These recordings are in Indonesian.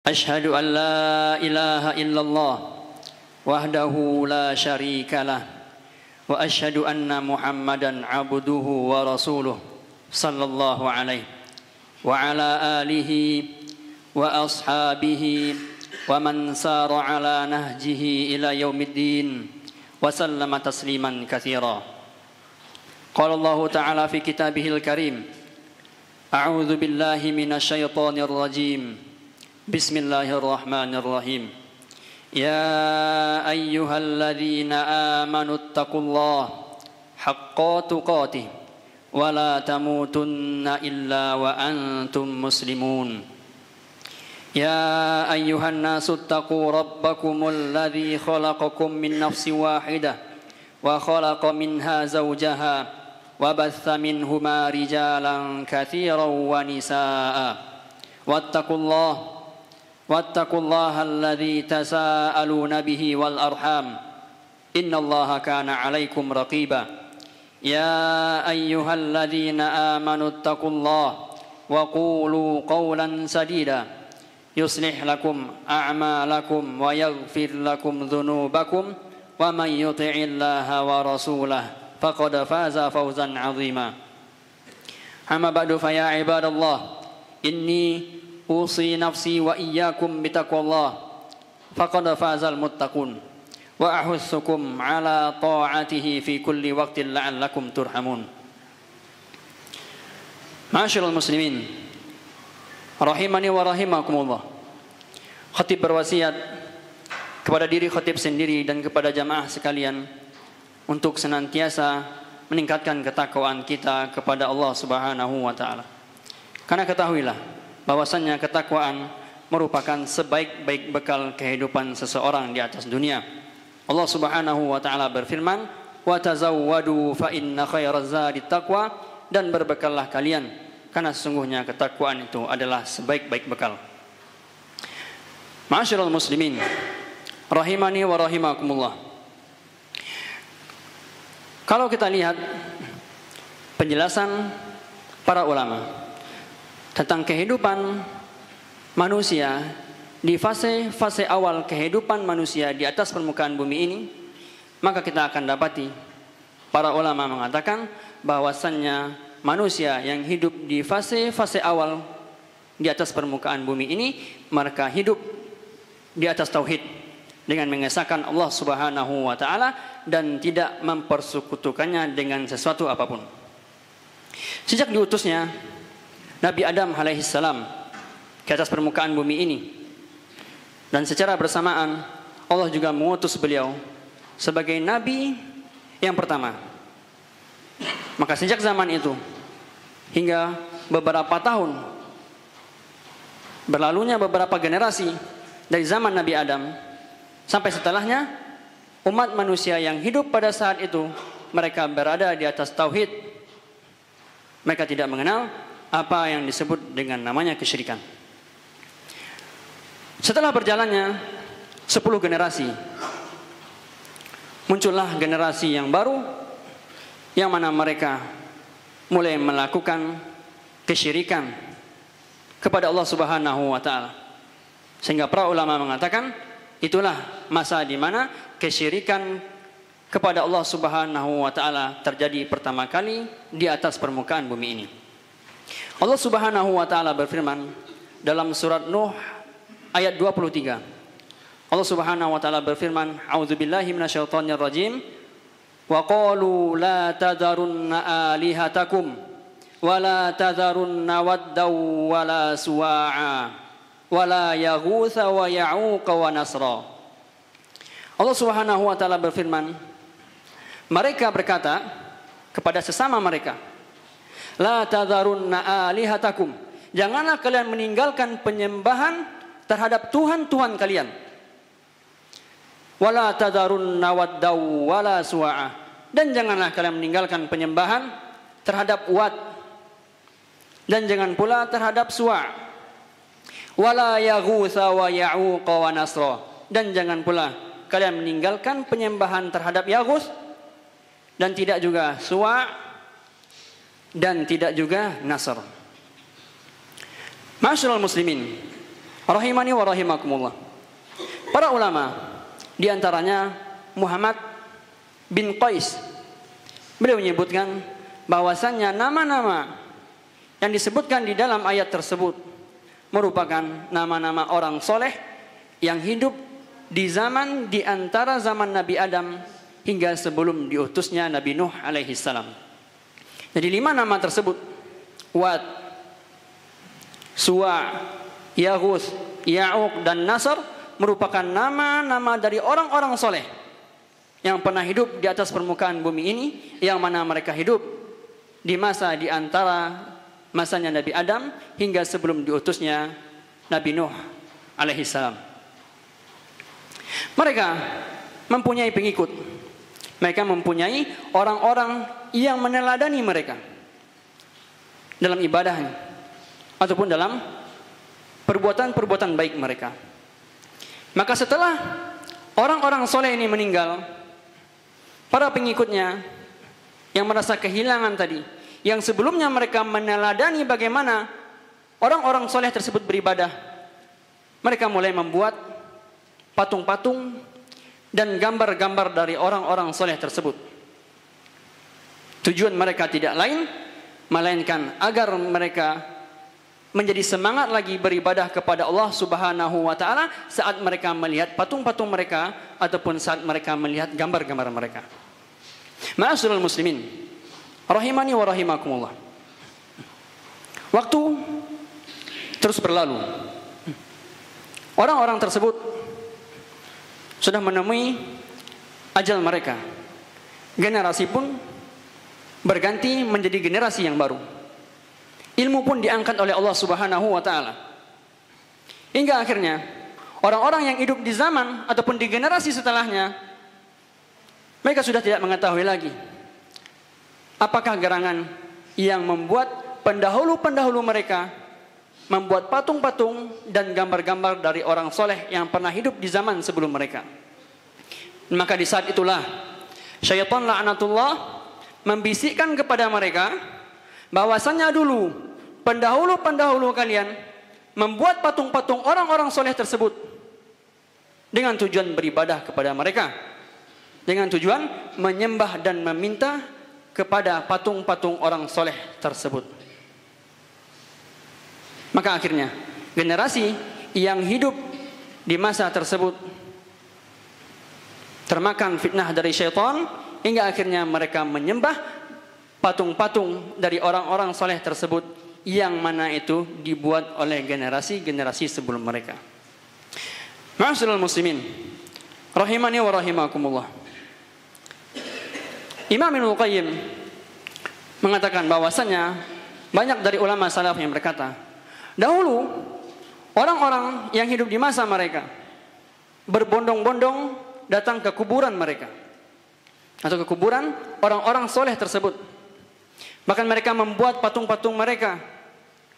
أشهد أن لا إله إلا الله وحده لا شريك له وأشهد أن محمدا عبده ورسوله صلى الله عليه وعلى آله وأصحابه ومن سار على نهجه إلى يوم الدين وسلم تسليما كثيرا. قال الله تعالى في كتابه الكريم: أعوذ بالله من الشيطان الرجيم بسم الله الرحمن الرحيم. يا أيها الذين آمنوا اتقوا الله حق تقاته ولا تموتن إلا وأنتم مسلمون. يا أيها الناس اتقوا ربكم الذي خلقكم من نفس واحدة وخلق منها زوجها وبث منهما رجالا كثيرا ونساء واتقوا الله الذي تساءلون به والأرحام إن الله كان عليكم رقيبا. يا أيها الذين آمنوا اتقوا الله وقولوا قولا سديدا يصلح لكم أعمالكم ويغفر لكم ذنوبكم ومن يطع الله ورسوله فقد فاز فوزا عظيما. أما بعد فيا عباد الله إني أوصي نفسي وإياكم بتقوى الله فقد فاز المتقون وأحثكم على طاعته في كل وقت لعلكم ترحمون. Ma'asyiral muslimin rahimani wa rahimakumullah. Khatib berwasiat kepada diri khatib sendiri dan kepada jamaah sekalian untuk senantiasa meningkatkan ketakwaan kita kepada Allah Subhanahu wa taala. Karena ketahuilah bahwasannya ketakwaan merupakan sebaik-baik bekal kehidupan seseorang di atas dunia. Allah Subhanahu wa taala berfirman, "Wa tazawwadu fa inna khairaz zadit taqwa," dan berbekallah kalian karena sesungguhnya ketakwaan itu adalah sebaik-baik bekal. Ma'asyiral muslimin rahimani wa rahimakumullah. Kalau kita lihat penjelasan para ulama tentang kehidupan manusia di fase awal kehidupan manusia di atas permukaan bumi ini, maka kita akan dapati para ulama mengatakan bahwasannya manusia yang hidup di fase awal di atas permukaan bumi ini, mereka hidup di atas tauhid dengan mengesahkan Allah Subhanahu wa taala dan tidak mempersekutukannya dengan sesuatu apapun. Sejak diutusnya Nabi Adam alaihissalam ke atas permukaan bumi ini, dan secara bersamaan Allah juga mengutus beliau sebagai nabi yang pertama. Maka sejak zaman itu hingga beberapa tahun berlalunya beberapa generasi dari zaman Nabi Adam sampai setelahnya, umat manusia yang hidup pada saat itu mereka berada di atas tauhid. Mereka tidak mengenal apa yang disebut dengan namanya kesyirikan. Setelah berjalannya 10 generasi, muncullah generasi yang baru yang mana mereka mulai melakukan kesyirikan kepada Allah Subhanahu wa taala. Sehingga para ulama mengatakan itulah masa di mana kesyirikan kepada Allah Subhanahu wa taala terjadi pertama kali di atas permukaan bumi ini. Allah Subhanahu wa taala berfirman dalam surat Nuh ayat 23. Allah Subhanahu wa taala berfirman, "A'udzubillahi minasyaitonir rajim. Wa qalu la tadharunna alihatakum wa la tadharunna waddaw wa la suwa'a wa la yaghutsa wa ya'uqa wa nasra." Allah Subhanahu wa taala berfirman, mereka berkata kepada sesama mereka, "La tadharunna alihatakum." Janganlah kalian meninggalkan penyembahan terhadap Tuhan-Tuhan kalian. Wala tadharunna waddaw wala suwa'a. Dan janganlah kalian meninggalkan penyembahan terhadap Wad. Dan jangan pula terhadap Suwa'. Wala yaghutsa wa ya'uqa wa nasra. Dan jangan pula kalian meninggalkan penyembahan terhadap Yaghus dan tidak juga Suwa' dan tidak juga Nasr. Ma'asyiral muslimin Rahimani wa rahimakumullah. Para ulama, di antaranya Muhammad bin Qais, beliau menyebutkan bahwasannya nama-nama yang disebutkan di dalam ayat tersebut merupakan nama-nama orang soleh yang hidup di zaman di antara zaman Nabi Adam hingga sebelum diutusnya Nabi Nuh alaihi salam. Jadi 5 nama tersebut, Wad, Suwa', Yaghus, Ya'uq dan Nasr, merupakan nama-nama dari orang-orang soleh yang pernah hidup di atas permukaan bumi ini, yang mana mereka hidup di masa di antara masanya Nabi Adam hingga sebelum diutusnya Nabi Nuh alaihi salam. Mereka mempunyai pengikut. Mereka mempunyai orang-orang yang meneladani mereka dalam ibadahnya ataupun dalam perbuatan-perbuatan baik mereka. Maka setelah orang-orang soleh ini meninggal, para pengikutnya yang merasa kehilangan tadi, yang sebelumnya mereka meneladani bagaimana orang-orang soleh tersebut beribadah, mereka mulai membuat patung-patung dan gambar-gambar dari orang-orang soleh tersebut. Tujuan mereka tidak lain melainkan agar mereka menjadi semangat lagi beribadah kepada Allah Subhanahu wa taala saat mereka melihat patung-patung mereka ataupun saat mereka melihat gambar-gambar mereka. Ma'asyiral muslimin, rahimani wa rahimakumullah. Waktu terus berlalu. Orang-orang tersebut sudah menemui ajal mereka. Generasi pun berganti menjadi generasi yang baru. Ilmu pun diangkat oleh Allah Subhanahu wa taala. Hingga akhirnya orang-orang yang hidup di zaman ataupun di generasi setelahnya, mereka sudah tidak mengetahui lagi apakah gerangan yang membuat pendahulu-pendahulu mereka membuat patung-patung dan gambar-gambar dari orang soleh yang pernah hidup di zaman sebelum mereka. Maka di saat itulah syaitan laknatullah membisikkan kepada mereka bahwasannya dulu pendahulu-pendahulu kalian membuat patung-patung orang-orang soleh tersebut dengan tujuan beribadah kepada mereka, dengan tujuan menyembah dan meminta kepada patung-patung orang soleh tersebut. Maka akhirnya generasi yang hidup di masa tersebut termakan fitnah dari syaitan hingga akhirnya mereka menyembah patung-patung dari orang-orang soleh tersebut yang mana itu dibuat oleh generasi-generasi sebelum mereka. Ma'asyiral muslimin, rahimani wa rahimakumullah. Imam Ibnu Qayyim mengatakan bahwasanya banyak dari ulama salaf yang berkata, dahulu orang-orang yang hidup di masa mereka berbondong-bondong datang ke kuburan mereka atau ke kuburan orang-orang soleh tersebut. Bahkan mereka membuat patung-patung mereka,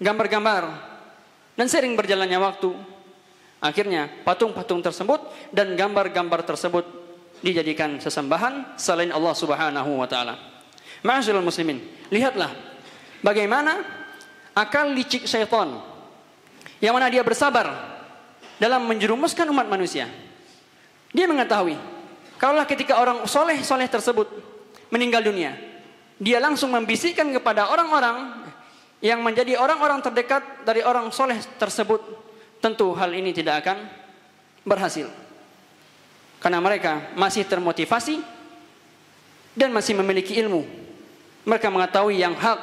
gambar-gambar, dan sering berjalannya waktu, akhirnya patung-patung tersebut dan gambar-gambar tersebut dijadikan sesembahan selain Allah Subhanahu wa taala. Ma'asyiral muslimin, lihatlah bagaimana akal licik syaitan yang mana dia bersabar dalam menjerumuskan umat manusia. Dia mengetahui kalaulah ketika orang soleh tersebut meninggal dunia, dia langsung membisikkan kepada orang-orang yang menjadi orang-orang terdekat dari orang soleh tersebut, tentu hal ini tidak akan berhasil. Karena mereka masih termotivasi dan masih memiliki ilmu. Mereka mengetahui yang hak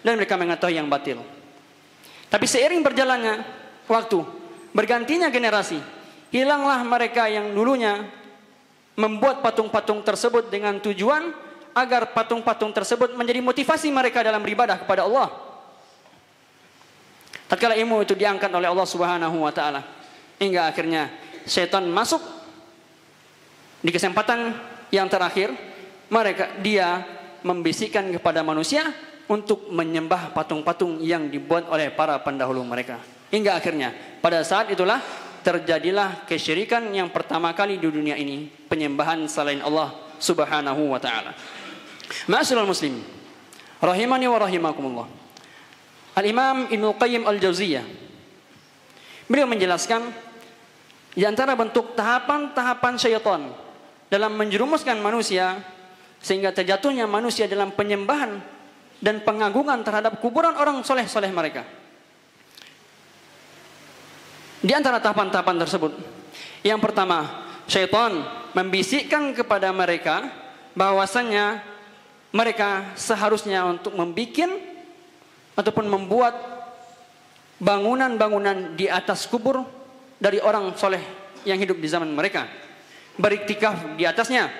dan mereka mengetahui yang batil. Tapi seiring berjalannya waktu, bergantinya generasi, hilanglah mereka yang dulunya membuat patung-patung tersebut dengan tujuan agar patung-patung tersebut menjadi motivasi mereka dalam beribadah kepada Allah. Tatkala ilmu itu diangkat oleh Allah Subhanahu wa taala, hingga akhirnya setan masuk di kesempatan yang terakhir, dia membisikkan kepada manusia untuk menyembah patung-patung yang dibuat oleh para pendahulu mereka. Hingga akhirnya pada saat itulah terjadilah kesyirikan yang pertama kali di dunia ini, penyembahan selain Allah Subhanahu wa taala. Ma'asyiral muslimin, rahimani wa rahimakumullah. Al-Imam Ibnu Qayyim Al-Jauziyah Beliau menjelaskan di antara bentuk tahapan-tahapan syaitan dalam menjerumuskan manusia sehingga terjatuhnya manusia dalam penyembahan dan pengagungan terhadap kuburan orang soleh-soleh mereka. Di antara tahapan-tahapan tersebut, yang pertama, syaitan membisikkan kepada mereka bahwasannya mereka seharusnya untuk membikin ataupun membuat bangunan-bangunan di atas kubur dari orang soleh yang hidup di zaman mereka, beriktikaf di atasnya.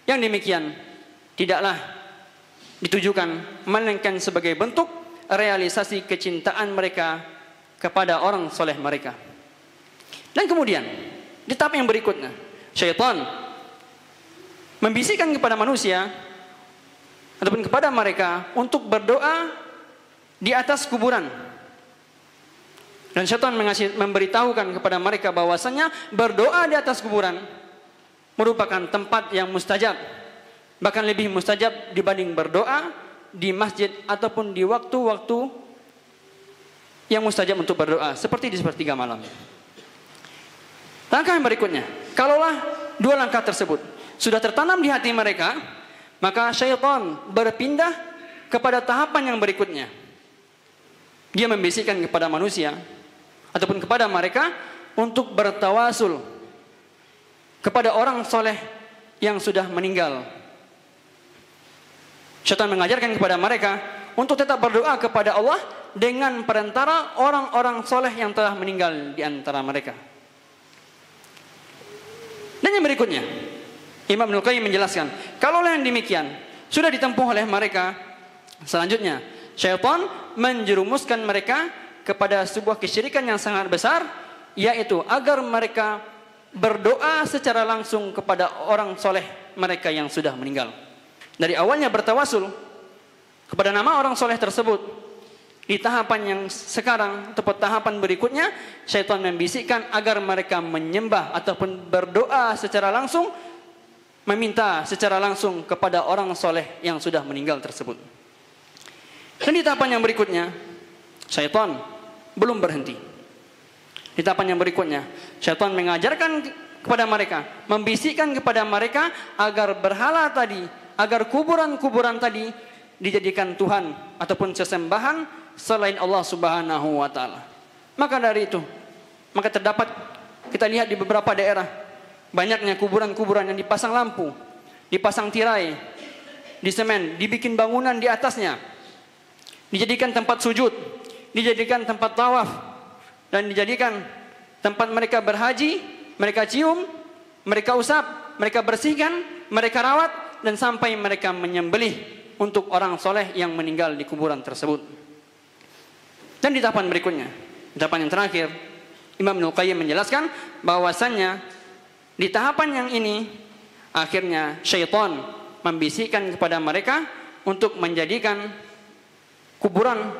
Yang demikian tidaklah ditujukan melainkan sebagai bentuk realisasi kecintaan mereka kepada orang soleh mereka. Dan kemudian di tahap yang berikutnya, syaitan membisikkan kepada manusia ataupun kepada mereka untuk berdoa di atas kuburan. Dan syaitan memberitahukan kepada mereka bahwasanya berdoa di atas kuburan merupakan tempat yang mustajab, bahkan lebih mustajab dibanding berdoa di masjid ataupun di waktu-waktu yang mustajab untuk berdoa, seperti di sepertiga malam. Langkah yang berikutnya, kalaulah dua langkah tersebut sudah tertanam di hati mereka, maka syaitan berpindah kepada tahapan yang berikutnya. Dia membisikkan kepada manusia ataupun kepada mereka untuk bertawasul kepada orang soleh yang sudah meninggal. Syaitan mengajarkan kepada mereka untuk tetap berdoa kepada Allah dengan perantara orang-orang soleh yang telah meninggal di antara mereka. Dan yang berikutnya, Imam Ibnul Qayyim menjelaskan, kalaulah yang demikian sudah ditempuh oleh mereka, selanjutnya syaitan menjerumuskan mereka kepada sebuah kesyirikan yang sangat besar, yaitu agar mereka berdoa secara langsung kepada orang soleh mereka yang sudah meninggal. Dari awalnya bertawasul kepada nama orang soleh tersebut, di tahapan yang sekarang atau tahapan berikutnya, syaitan membisikkan agar mereka menyembah ataupun berdoa secara langsung, meminta secara langsung kepada orang soleh yang sudah meninggal tersebut. Dan di tahapan yang berikutnya, syaitan belum berhenti. Di tahapan yang berikutnya, syaitan mengajarkan kepada mereka, membisikkan kepada mereka agar berhala tadi, agar kuburan-kuburan tadi dijadikan Tuhan ataupun sesembahan selain Allah Subhanahu wa taala. Maka dari itu, maka terdapat, kita lihat di beberapa daerah, banyaknya kuburan-kuburan yang dipasang lampu, dipasang tirai, disemen, dibikin bangunan di atasnya, dijadikan tempat sujud, dijadikan tempat tawaf, dan dijadikan tempat mereka berhaji, mereka cium, mereka usap, mereka bersihkan, mereka rawat, dan sampai mereka menyembelih untuk orang soleh yang meninggal di kuburan tersebut. Dan di tahapan berikutnya, di tahapan yang terakhir, Imam Ibnul Qayyim menjelaskan bahwasannya di tahapan yang ini akhirnya syaitan membisikkan kepada mereka untuk menjadikan kuburan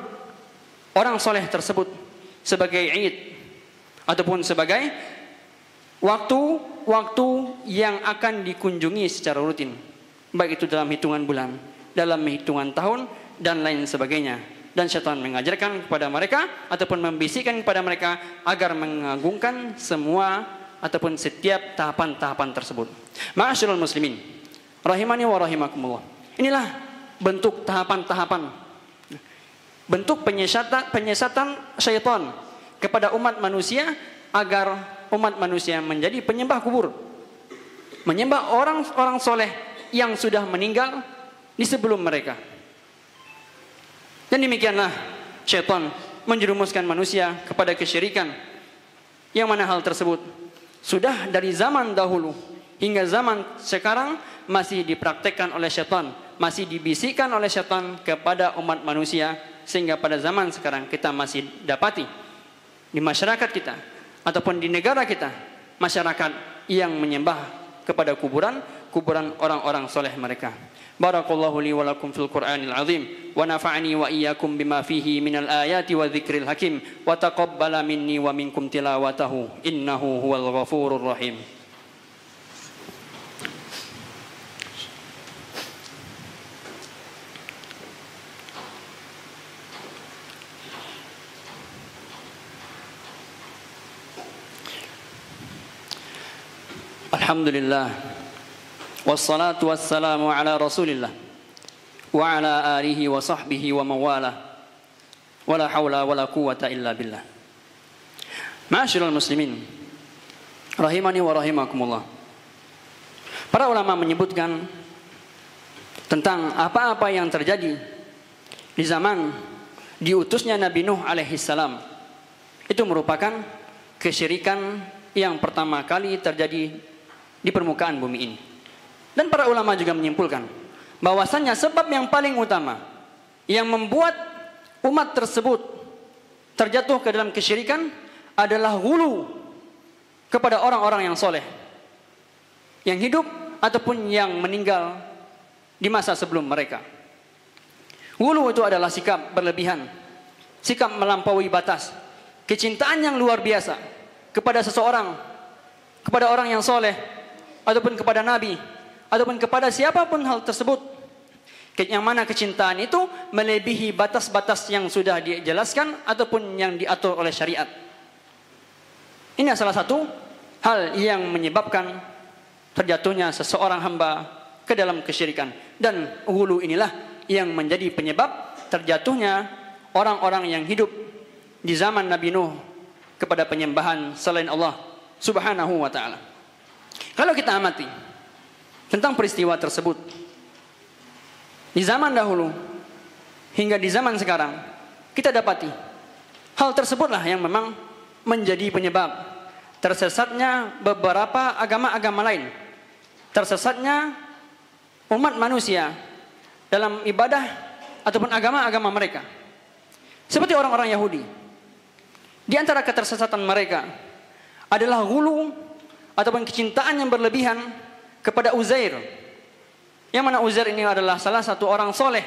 orang soleh tersebut sebagai id ataupun sebagai waktu-waktu yang akan dikunjungi secara rutin, baik itu dalam hitungan bulan, dalam hitungan tahun, dan lain sebagainya. Dan syaitan mengajarkan kepada mereka ataupun membisikkan kepada mereka agar mengagungkan semua ataupun setiap tahapan-tahapan tersebut. Ma'asyiral muslimin, rahimani wa rahimakumullah. Inilah bentuk tahapan-tahapan, bentuk penyesatan syaitan kepada umat manusia agar umat manusia menjadi penyembah kubur, menyembah orang-orang soleh yang sudah meninggal di sebelum mereka. Dan demikianlah syaitan menjerumuskan manusia kepada kesyirikan, yang mana hal tersebut sudah dari zaman dahulu hingga zaman sekarang masih dipraktekkan oleh syaitan, masih dibisikkan oleh syaitan kepada umat manusia, sehingga pada zaman sekarang kita masih dapati di masyarakat kita ataupun di negara kita masyarakat yang menyembah kepada kuburan orang-orang soleh mereka. Barakallahu li wa lakum fil Qur'anil azim wa nafa'ani wa iyyakum bima fihi minal ayati wa dzikril hakim wa taqabbala minni wa minkum tilawatahu innahu huwal ghafurur rahim. Alhamdulillah. Wassalatu wassalamu ala Rasulillah wa ala alihi wa sahbihi wa mawala. Wala hawla wala quwwata illa billah. Ma'asyiral muslimin, rahimani wa rahimakumullah. Para ulama menyebutkan tentang apa-apa yang terjadi di zaman diutusnya Nabi Nuh alaihi salam. Itu merupakan kesyirikan yang pertama kali terjadi di permukaan bumi ini. Dan para ulama juga menyimpulkan bahwasannya sebab yang paling utama yang membuat umat tersebut terjatuh ke dalam kesyirikan adalah ghulu kepada orang-orang yang soleh, yang hidup ataupun yang meninggal di masa sebelum mereka. Ghulu itu adalah sikap berlebihan, sikap melampaui batas, kecintaan yang luar biasa kepada seseorang, kepada orang yang soleh, ataupun kepada Nabi, ataupun kepada siapapun hal tersebut, yang mana kecintaan itu melebihi batas-batas yang sudah dijelaskan ataupun yang diatur oleh syariat. Ini salah satu hal yang menyebabkan terjatuhnya seseorang hamba ke dalam kesyirikan. Dan ghulu inilah yang menjadi penyebab terjatuhnya orang-orang yang hidup di zaman Nabi Nuh kepada penyembahan selain Allah Subhanahu wa ta'ala. Kalau kita amati tentang peristiwa tersebut di zaman dahulu hingga di zaman sekarang, kita dapati hal tersebutlah yang memang menjadi penyebab tersesatnya beberapa agama-agama lain, tersesatnya umat manusia dalam ibadah ataupun agama-agama mereka. Seperti orang-orang Yahudi, di antara ketersesatan mereka adalah ghulu ataupun kecintaan yang berlebihan kepada Uzair, yang mana Uzair ini adalah salah satu orang soleh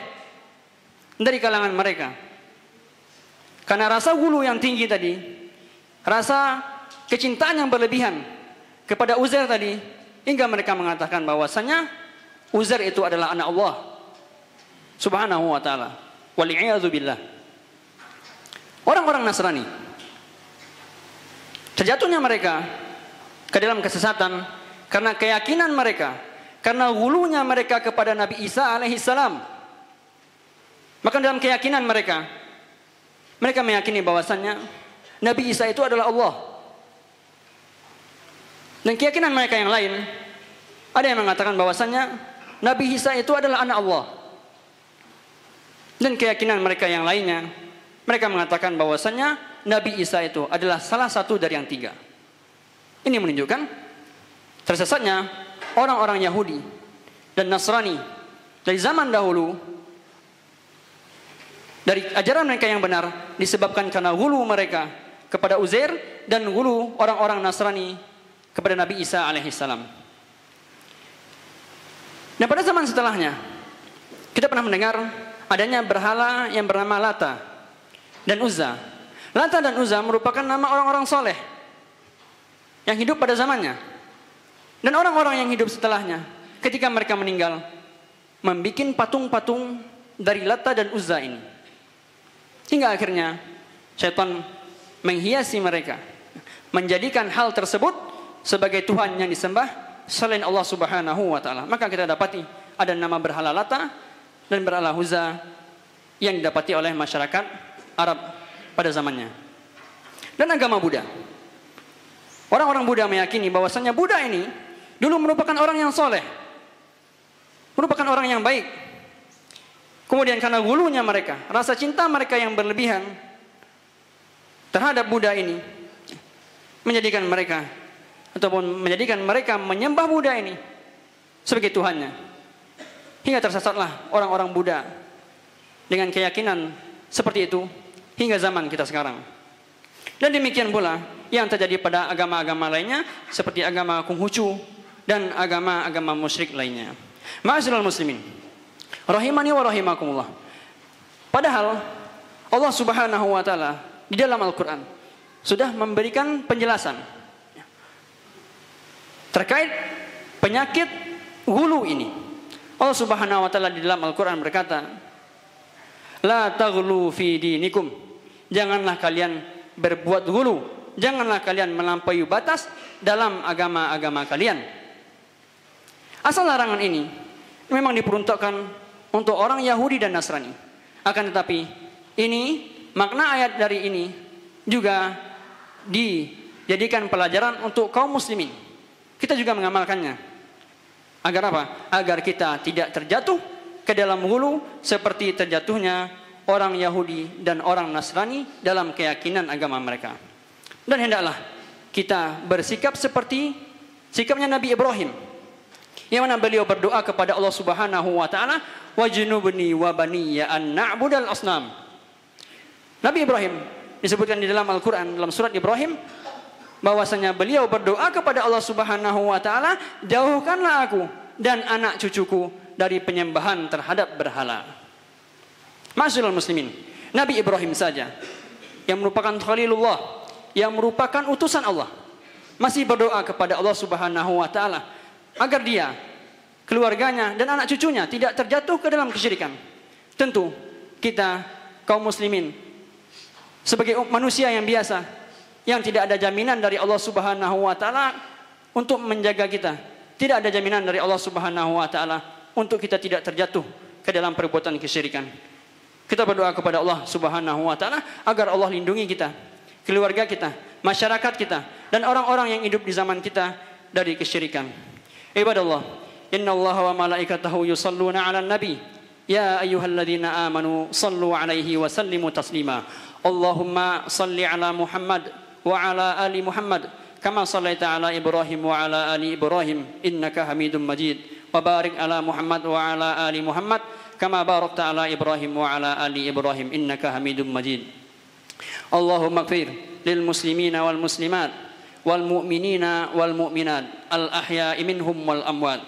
dari kalangan mereka. Karena rasa ghulu yang tinggi tadi, rasa kecintaan yang berlebihan kepada Uzair tadi, hingga mereka mengatakan bahwasanya Uzair itu adalah anak Allah Subhanahu wa ta'ala. Wal'iyadzu billah. Orang-orang Nasrani, terjatuhnya mereka ke dalam kesesatan karena keyakinan mereka, karena ghulunya mereka kepada Nabi Isa alaihi salam. Maka dalam keyakinan mereka, mereka meyakini bahwasannya Nabi Isa itu adalah Allah. Dan keyakinan mereka yang lain, ada yang mengatakan bahwasannya Nabi Isa itu adalah anak Allah. Dan keyakinan mereka yang lainnya, mereka mengatakan bahwasannya Nabi Isa itu adalah salah satu dari yang tiga. Ini menunjukkan tersesatnya orang-orang Yahudi dan Nasrani dari zaman dahulu dari ajaran mereka yang benar, disebabkan karena ghulu mereka kepada Uzair dan ghulu orang-orang Nasrani kepada Nabi Isa alaihissalam. Dan pada zaman setelahnya, kita pernah mendengar adanya berhala yang bernama Lata dan Uzza. Lata dan Uzza merupakan nama orang-orang soleh yang hidup pada zamannya. Dan orang-orang yang hidup setelahnya, ketika mereka meninggal, membuat patung-patung dari Lata dan Uzza ini. Hingga akhirnya syaitan menghiasi mereka, menjadikan hal tersebut sebagai Tuhan yang disembah selain Allah Subhanahu wa ta'ala. Maka kita dapati ada nama berhala Lata dan berhala Uzza yang didapati oleh masyarakat Arab pada zamannya. Dan agama Buddha, orang-orang Buddha meyakini bahwasannya Buddha ini dulu merupakan orang yang soleh, merupakan orang yang baik. Kemudian karena ghulunya mereka, rasa cinta mereka yang berlebihan terhadap Buddha ini, menjadikan mereka menyembah Buddha ini sebagai Tuhannya. Hingga tersesatlah orang-orang Buddha dengan keyakinan seperti itu hingga zaman kita sekarang. Dan demikian pula yang terjadi pada agama-agama lainnya, seperti agama Konghucu dan agama-agama musyrik lainnya. Ma'asyiral muslimin, rahimani wa rahimakumullah. Padahal Allah Subhanahu wa ta'ala di dalam Al-Quran sudah memberikan penjelasan terkait penyakit ghulu ini. Allah Subhanahu wa ta'ala di dalam Al-Quran berkata, la taghlu fi dinikum, janganlah kalian berbuat ghulu, janganlah kalian melampaui batas dalam agama-agama kalian. Asal larangan ini memang diperuntukkan untuk orang Yahudi dan Nasrani. Akan tetapi ini, makna ayat dari ini juga dijadikan pelajaran untuk kaum muslimin. Kita juga mengamalkannya. Agar apa? Agar kita tidak terjatuh ke dalam hulu seperti terjatuhnya orang Yahudi dan orang Nasrani dalam keyakinan agama mereka. Dan hendaklah kita bersikap seperti sikapnya Nabi Ibrahim, yang mana beliau berdoa kepada Allah Subhanahu wa taala, wajnubni wa baniya an na'budal asnam. Nabi Ibrahim disebutkan di dalam Al-Qur'an dalam surat Ibrahim bahwasanya beliau berdoa kepada Allah Subhanahu wa taala, jauhkanlah aku dan anak cucuku dari penyembahan terhadap berhala. Ma'asyiral muslimin, Nabi Ibrahim saja yang merupakan Khalilullah, yang merupakan utusan Allah, masih berdoa kepada Allah Subhanahu wa taala agar dia, keluarganya dan anak cucunya tidak terjatuh ke dalam kesyirikan. Tentu kita kaum muslimin sebagai manusia yang biasa, yang tidak ada jaminan dari Allah Subhanahu wa taala untuk menjaga kita. Tidak ada jaminan dari Allah Subhanahu wa taala untuk kita tidak terjatuh ke dalam perbuatan kesyirikan. Kita berdoa kepada Allah Subhanahu wa taala agar Allah lindungi kita, keluarga kita, masyarakat kita, dan orang-orang yang hidup di zaman kita dari kesyirikan. Ibadallah, innallaha wa malaikatahu yusalluna 'alan nabi. Ya ayyuhalladzina amanu sallu 'alaihi wa sallimu taslima. Allahumma salli 'ala Muhammad wa 'ala ali Muhammad kama shallaita 'ala Ibrahim wa 'ala ali Ibrahim innaka Hamidum Majid. Wa barik 'ala Muhammad wa 'ala ali Muhammad kama barakta 'ala Ibrahim wa 'ala ali Ibrahim innaka Hamidum Majid. Allahumma ighfir lil muslimina wal muslimat wal mu'minina wal mu'minat al ahya'i minhum wal amwat.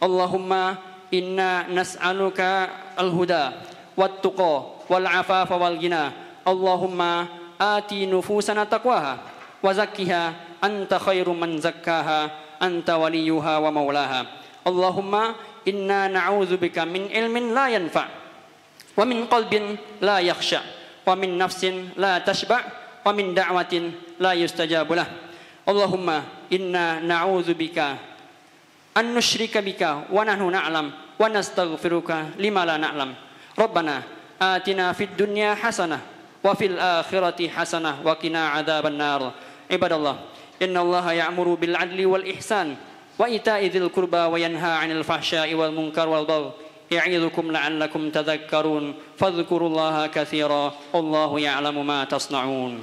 Allahumma inna nas'aluka al huda wat tuqa wal afafa wal ghina. Allahumma ati nufusana taqwaha wa zakkiha anta khairu man zakkaha anta waliyuha wa maulaha. Allahumma inna na'udzubika min ilmin la yanfa' wa min qalbin la yakhsha wa min nafsin la tashba' wa min da'watin la yustajabu lah. Allahumma inna na'udzubika an nusyrika bika wa nahnu na'lam wa nastaghfiruka lima la na'lam. Rabbana atina fid dunya hasanah wa fil akhirati hasanah wa qina adzaban nar. Ibadallah, innallaha ya'muru bil 'adli wal ihsan wa ita'i dzil qurba wa yanha 'anil fahsya'i wal munkar wal baghi ya'idzukum la'allakum tadhakkarun. Fadhkurullaha katsira wallahu ya'lamu ma tasna'un.